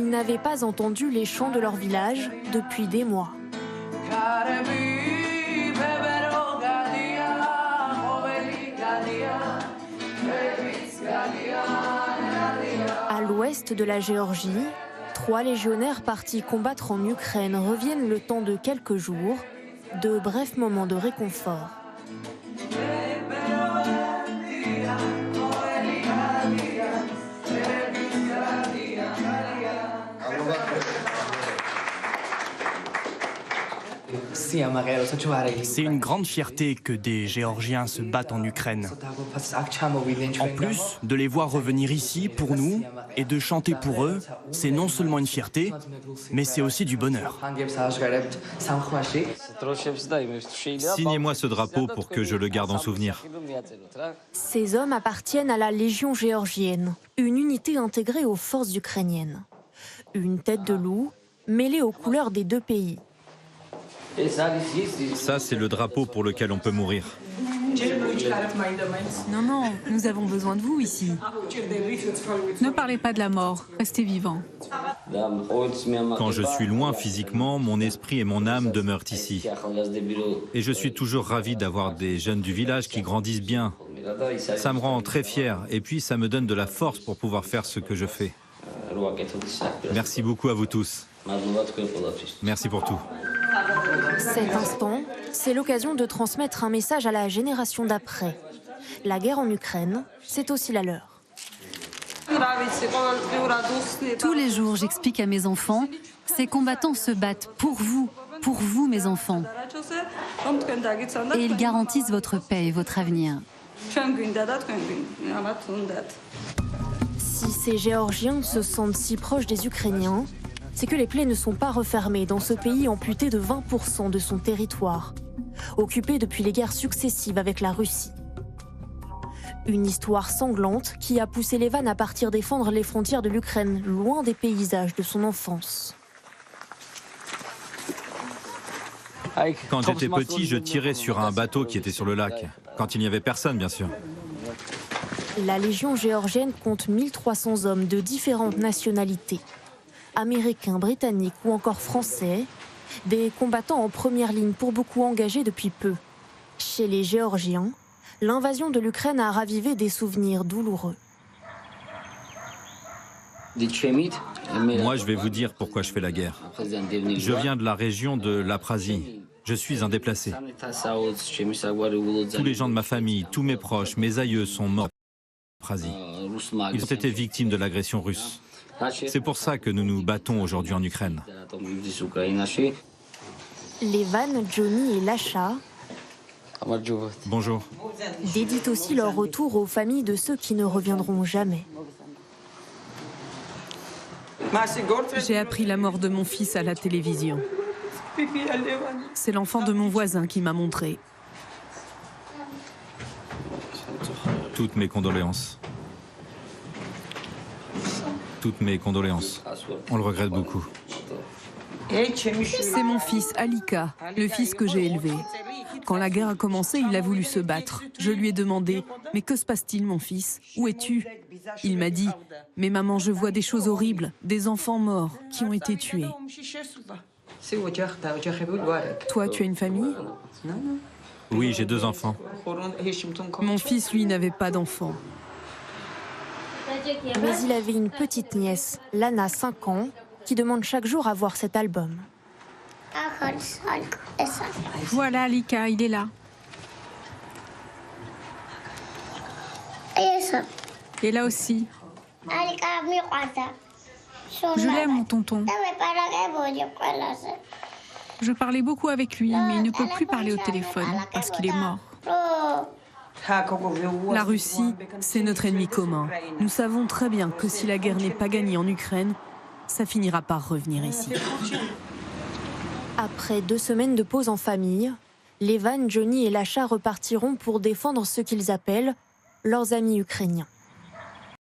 Ils n'avaient pas entendu les chants de leur village depuis des mois. À l'ouest de la Géorgie, 3 légionnaires partis combattre en Ukraine reviennent le temps de quelques jours, de brefs moments de réconfort. C'est une grande fierté que des Géorgiens se battent en Ukraine. En plus, de les voir revenir ici pour nous et de chanter pour eux, c'est non seulement une fierté, mais c'est aussi du bonheur. Signez-moi ce drapeau pour que je le garde en souvenir. Ces hommes appartiennent à la Légion géorgienne, une unité intégrée aux forces ukrainiennes. Une tête de loup mêlée aux couleurs des 2 pays. Ça, c'est le drapeau pour lequel on peut mourir. Non, non, nous avons besoin de vous ici. Ne parlez pas de la mort, restez vivant. Quand je suis loin physiquement, mon esprit et mon âme demeurent ici. Et je suis toujours ravi d'avoir des jeunes du village qui grandissent bien. Ça me rend très fier et puis ça me donne de la force pour pouvoir faire ce que je fais. Merci beaucoup à vous tous. Merci pour tout. Cet instant, c'est l'occasion de transmettre un message à la génération d'après. La guerre en Ukraine, c'est aussi la leur. Tous les jours, j'explique à mes enfants, ces combattants se battent pour vous mes enfants. Et ils garantissent votre paix et votre avenir. Si ces Géorgiens se sentent si proches des Ukrainiens, c'est que les plaies ne sont pas refermées dans ce pays amputé de 20% de son territoire, occupé depuis les guerres successives avec la Russie. Une histoire sanglante qui a poussé Levan à partir défendre les frontières de l'Ukraine, loin des paysages de son enfance. Quand j'étais petit, je tirais sur un bateau qui était sur le lac. Quand il n'y avait personne, bien sûr. La Légion géorgienne compte 1300 hommes de différentes nationalités. Américains, britanniques ou encore français, des combattants en première ligne pour beaucoup engagés depuis peu. Chez les Géorgiens, l'invasion de l'Ukraine a ravivé des souvenirs douloureux. Moi, je vais vous dire pourquoi je fais la guerre. Je viens de la région de l'Abkhazie. Je suis un déplacé. Tous les gens de ma famille, tous mes proches, mes aïeux sont morts en Abkhazie. Ils ont été victimes de l'agression russe. C'est pour ça que nous nous battons aujourd'hui en Ukraine. Levan, Johnny et Lasha Bonjour. dédient aussi leur retour aux familles de ceux qui ne reviendront jamais. J'ai appris la mort de mon fils à la télévision. C'est l'enfant de mon voisin qui m'a montré. Toutes mes condoléances. Toutes mes condoléances. On le regrette beaucoup. C'est mon fils, Alika, le fils que j'ai élevé. Quand la guerre a commencé, il a voulu se battre. Je lui ai demandé « Mais que se passe-t-il, mon fils? Où es-tu » Il m'a dit « Mais maman, je vois des choses horribles, des enfants morts qui ont été tués. » Toi, tu as une famille? Oui, j'ai 2 enfants. Mon fils, lui, n'avait pas d'enfant. Mais il avait une petite nièce, Lana, 5 ans, qui demande chaque jour à voir cet album. Voilà, Alika, il est là. Et là aussi. Je l'aime, mon tonton. Je parlais beaucoup avec lui, mais il ne peut plus parler au téléphone parce qu'il est mort. La Russie, c'est notre ennemi commun. Nous savons très bien que si la guerre n'est pas gagnée en Ukraine, ça finira par revenir ici. Après 2 semaines de pause en famille, Levan, Johnny et Lasha repartiront pour défendre ce qu'ils appellent leurs amis ukrainiens.